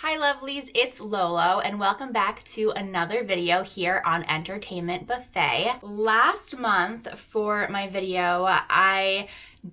Hi lovelies, it's Lolo and welcome back to another video here on Entertainment Buffet. Last month for my video, I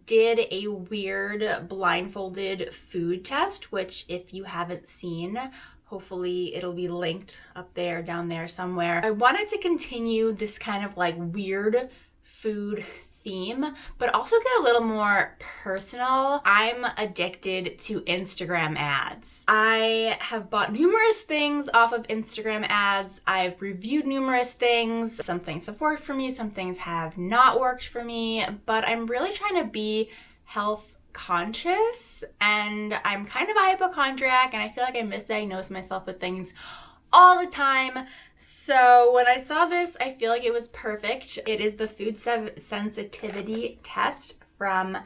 did a weird blindfolded food test, which if you haven't seen, hopefully it'll be linked up there, down there somewhere. I wanted to continue this kind of like weird food theme, but also get a little more personal. I'm addicted to Instagram ads. I have bought numerous things off of Instagram ads. I've reviewed numerous things. Some things have worked for me, some things have not worked for me, but I'm really trying to be health conscious, and I'm kind of a hypochondriac, and I feel like I misdiagnose myself with things all the time. So when I saw this, I feel like it was perfect. It is the food sensitivity test from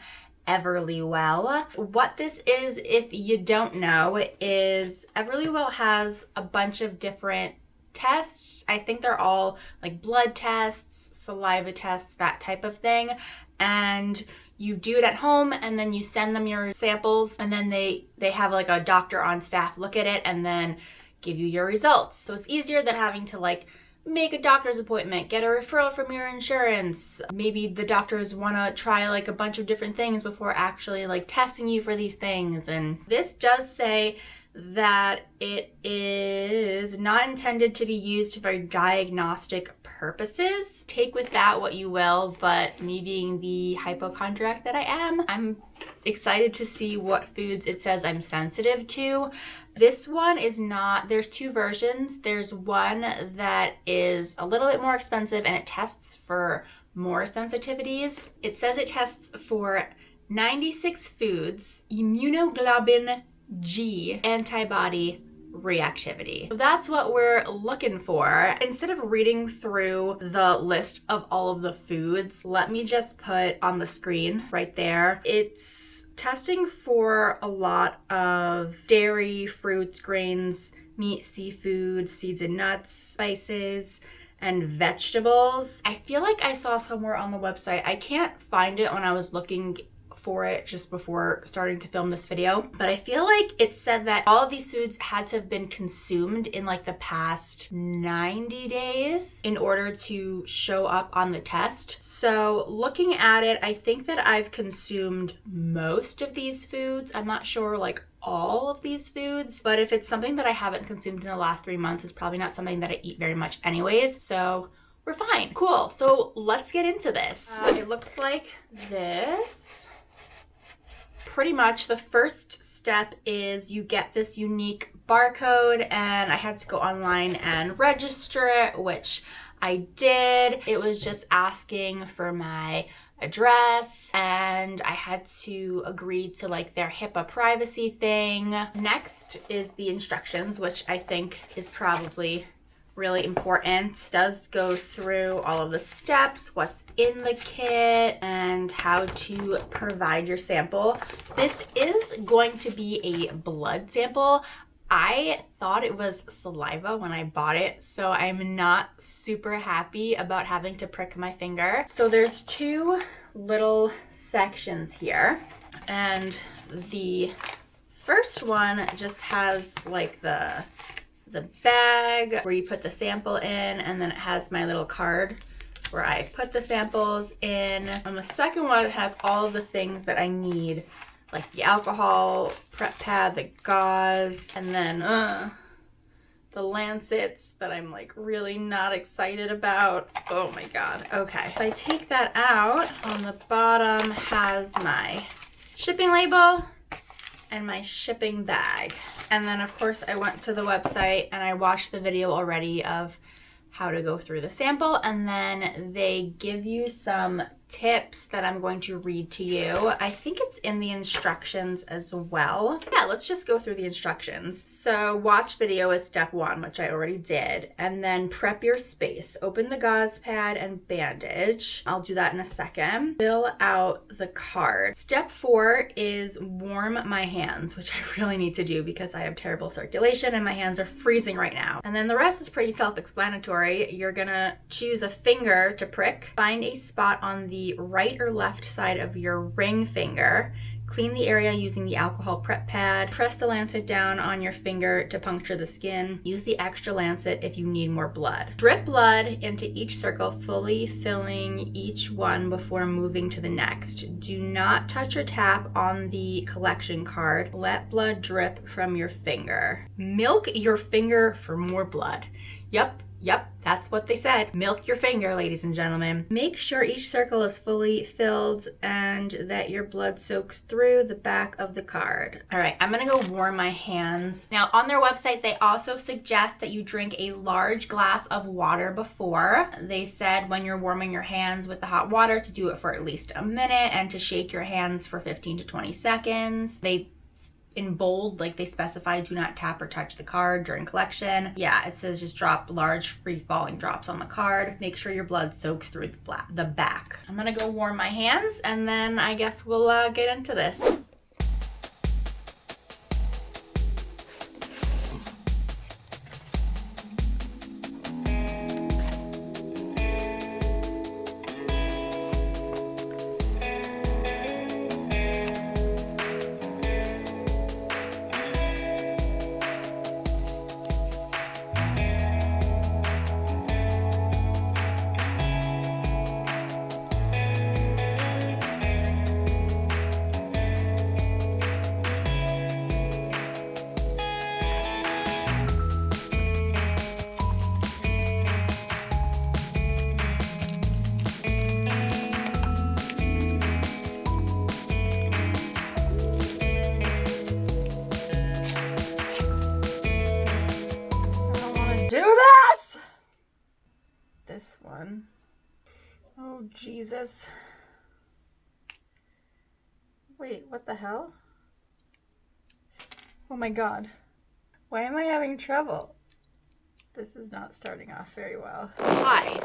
Everlywell. What this is, if you don't know, is Everlywell has a bunch of different tests. I think they're all like blood tests, saliva tests, that type of thing. And you do it at home and then you send them your samples, and then they have like a doctor on staff look at it and then give you your results. So it's easier than having to like make a doctor's appointment, get a referral from your insurance. Maybe the doctors want to try like a bunch of different things before actually like testing you for these things. And this does say that it is not intended to be used for diagnostic purposes. Take with that what you will, but me being the hypochondriac that I am, I'm excited to see what foods it says I'm sensitive to. This one is not, there's two versions. There's one that is a little bit more expensive and it tests for more sensitivities. It says it tests for 96 foods, immunoglobulin G antibody reactivity. So that's what we're looking for. Instead of reading through the list of all of the foods, let me just put on the screen right there. It's testing for a lot of dairy, fruits, grains, meat, seafood, seeds and nuts, spices, and vegetables. I feel like I saw somewhere on the website, I can't find it when I was looking for it just before starting to film this video, but I feel like it said that all of these foods had to have been consumed in like the past 90 days in order to show up on the test. So looking at it, I think that I've consumed most of these foods. I'm not sure like all of these foods, but if it's something that I haven't consumed in the last 3 months, it's probably not something that I eat very much anyways. So we're fine. Cool. So let's get into this. It looks like this. Pretty much the first step is you get this unique barcode, and I had to go online and register it, which I did. It was just asking for my address, and I had to agree to like their HIPAA privacy thing. Next is the instructions, which I think is probably really important. It does go through all of the steps, what's in the kit, and how to provide your sample. This is going to be a blood sample. I thought it was saliva when I bought it, so I'm not super happy about having to prick my finger. So there's two little sections here, and the first one just has like the bag where you put the sample in, and then it has my little card where I put the samples in. And the second one has all of the things that I need, like the alcohol prep pad, the gauze, and then the lancets that I'm like really not excited about. Oh my god. Okay. If I take that out, on the bottom has my shipping label and my shipping bag. And then of course I went to the website and I watched the video already of how to go through the sample, and then they give you some tips that I'm going to read to you. I think it's in the instructions as well. Yeah, let's just go through the instructions. So watch video is step 1, which I already did, and then prep your space. Open the gauze pad and bandage. I'll do that in a second. Fill out the card. Step 4 is warm my hands, which I really need to do because I have terrible circulation and my hands are freezing right now. And then the rest is pretty self-explanatory. You're gonna choose a finger to prick. Find a spot on the right or left side of your ring finger. Clean the area using the alcohol prep pad. Press the lancet down on your finger to puncture the skin. Use the extra lancet if you need more blood. Drip blood into each circle, fully filling each one before moving to the next. Do not touch or tap on the collection card. Let blood drip from your finger. Milk your finger for more blood. Yep, that's what they said. Milk your finger, ladies and gentlemen. Make sure each circle is fully filled and that your blood soaks through the back of the card. All right, I'm gonna go warm my hands. Now, on their website, they also suggest that you drink a large glass of water before. They said when you're warming your hands with the hot water to do it for at least a minute and to shake your hands for 15 to 20 seconds. They in bold, like they specify, do not tap or touch the card during collection. Yeah, it says just drop large free-falling drops on the card. Make sure your blood soaks through the back. I'm gonna go warm my hands and then I guess we'll get into this. Do this one. Oh, Jesus. Wait, what the hell? Oh my God. Why am I having trouble? This is not starting off very well. Hi,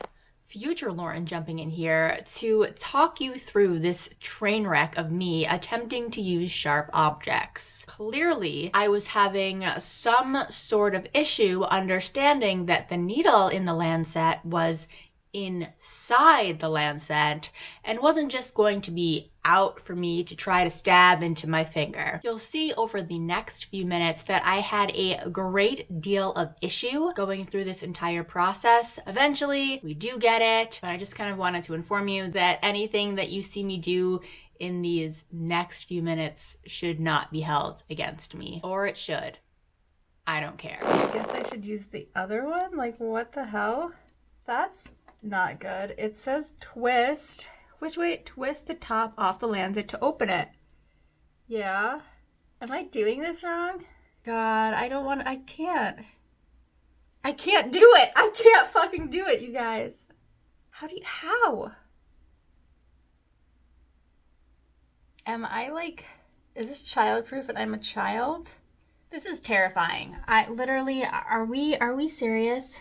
future Lauren jumping in here to talk you through this train wreck of me attempting to use sharp objects. Clearly, I was having some sort of issue understanding that the needle in the lancet was inside the lancet and wasn't just going to be out for me to try to stab into my finger. You'll see over the next few minutes that I had a great deal of issue going through this entire process. Eventually, we do get it, but I just kind of wanted to inform you that anything that you see me do in these next few minutes should not be held against me. Or it should. I don't care. I guess I should use the other one? Like, what the hell? That's not good. It says twist. Which way? Twist the top off the lancet to open it. Yeah. Am I doing this wrong? God, I can't. I can't do it. I can't fucking do it, you guys. How? Am I like, is this childproof and I'm a child? This is terrifying. I literally, are we serious?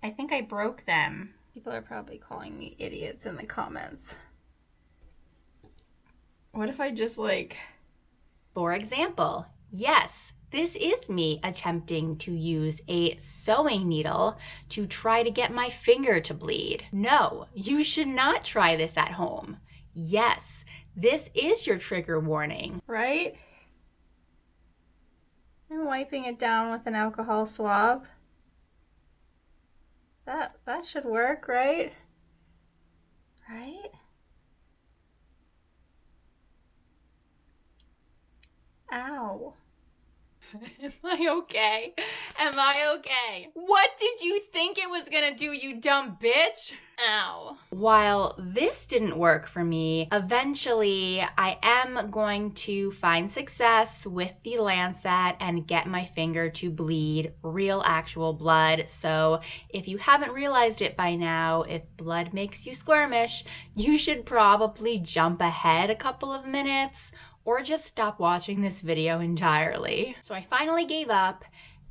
I think I broke them. People are probably calling me idiots in the comments. What if I just like... For example, yes, this is me attempting to use a sewing needle to try to get my finger to bleed. No, you should not try this at home. Yes, this is your trigger warning. Right? I'm wiping it down with an alcohol swab. That should work, right? Right? Ow. Am I okay? Am I okay? What did you think it was gonna do, you dumb bitch? Ow. While this didn't work for me, eventually I am going to find success with the lancet and get my finger to bleed real actual blood. So if you haven't realized it by now, if blood makes you squirmish, you should probably jump ahead a couple of minutes or just stop watching this video entirely. So I finally gave up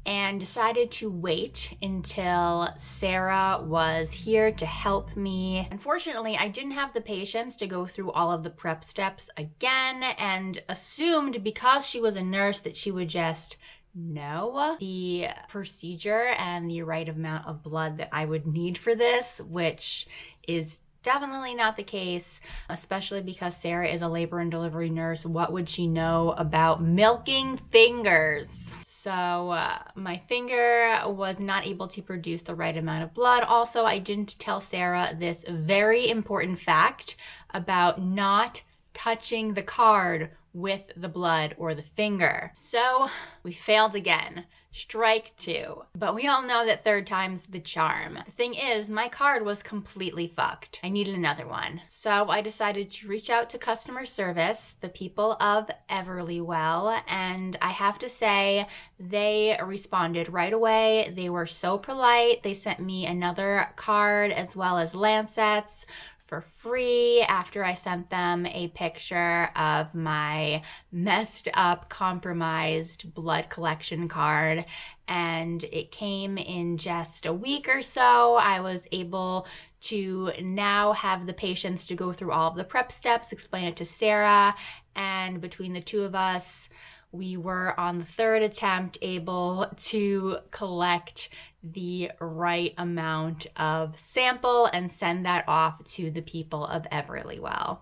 and decided to wait until Sarah was here to help me. Unfortunately, I didn't have the patience to go through all of the prep steps again and assumed because she was a nurse that she would just know the procedure and the right amount of blood that I would need for this, which is Definitely not the case, especially because Sarah is a labor and delivery nurse. What would she know about milking fingers? So my finger was not able to produce the right amount of blood. Also, I didn't tell Sarah this very important fact about not touching the card with the blood or the finger. So we failed again. Strike 2. But we all know that third time's the charm. The thing is, my card was completely fucked. I needed another one. So I decided to reach out to customer service, the people of Everlywell, and I have to say, they responded right away. They were so polite. They sent me another card as well as Lancets for free after I sent them a picture of my messed up, compromised blood collection card. And it came in just a week or so. I was able to now have the patients to go through all of the prep steps, explain it to Sarah, and between the two of us, we were on the third attempt able to collect the right amount of sample and send that off to the people of Everlywell.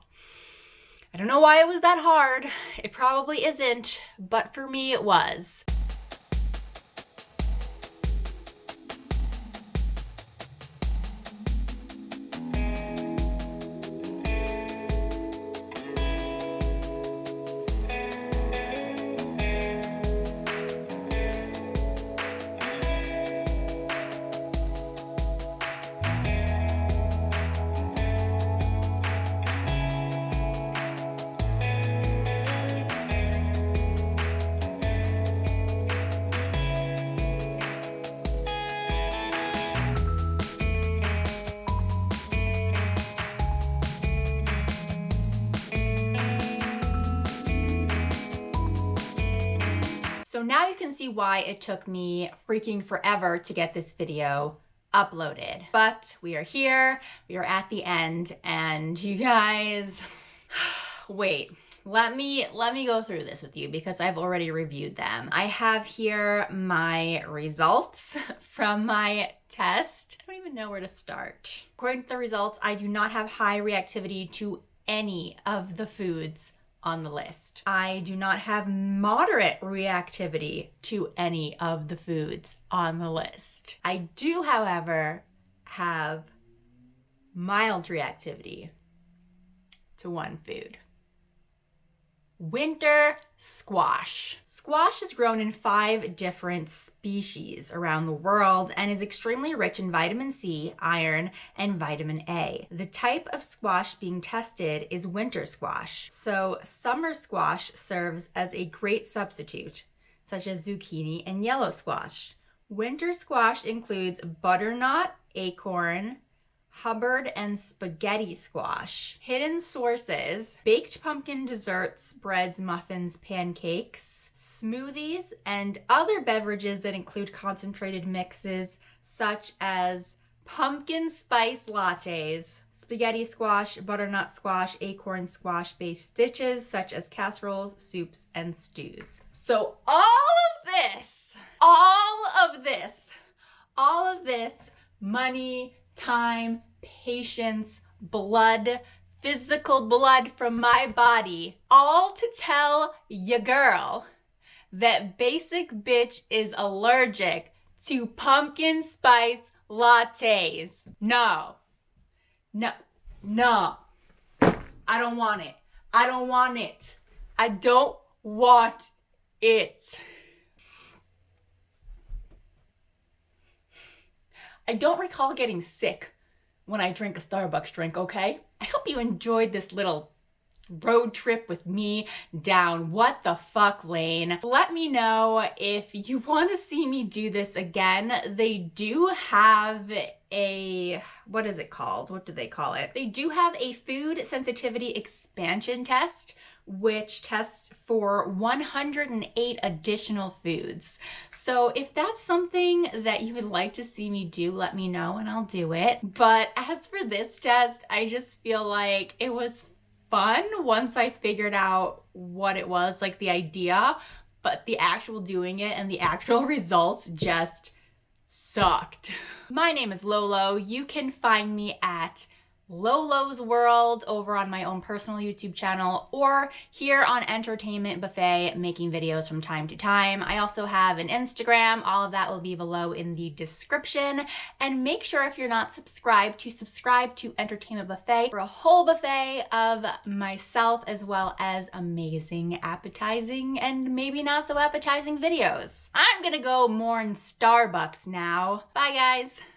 I don't know why it was that hard. It probably isn't, but for me it was. So now you can see why it took me freaking forever to get this video uploaded. But we are here, we are at the end, and you guys, wait. Let me go through this with you because I've already reviewed them. I have here my results from my test. I don't even know where to start. According to the results, I do not have high reactivity to any of the foods on the list. I do not have moderate reactivity to any of the foods on the list. I do, however, have mild reactivity to one food. Winter squash. Squash is grown in 5 different species around the world and is extremely rich in vitamin C, iron, and vitamin A. The type of squash being tested is winter squash. So summer squash serves as a great substitute, such as zucchini and yellow squash. Winter squash includes butternut, acorn, Hubbard, and spaghetti squash. Hidden sources: baked pumpkin desserts, breads, muffins, pancakes, smoothies, and other beverages that include concentrated mixes such as pumpkin spice lattes, spaghetti squash, butternut squash, acorn squash based dishes such as casseroles, soups, and stews. So all of this, money, time, patience, blood, physical blood from my body, all to tell ya girl that basic bitch is allergic to pumpkin spice lattes. No. I don't want it. I don't want it. I don't recall getting sick when I drink a Starbucks drink, okay? I hope you enjoyed this little road trip with me down what the fuck lane. Let me know if you want to see me do this again. They do have a, what is it called? What do they call it? They do have a food sensitivity expansion test, which tests for 108 additional foods. So if that's something that you would like to see me do, let me know and I'll do it. But as for this test, I just feel like it was fun once I figured out what it was, like the idea, but the actual doing it and the actual results just sucked. My name is Lolo. You can find me at Lolo's World over on my own personal YouTube channel, or here on Entertainment Buffet, making videos from time to time. I also have an Instagram. All of that will be below in the description. And make sure, if you're not subscribed, to subscribe to Entertainment Buffet for a whole buffet of myself, as well as amazing, appetizing, and maybe not so appetizing videos. I'm gonna go more in Starbucks now. Bye, guys.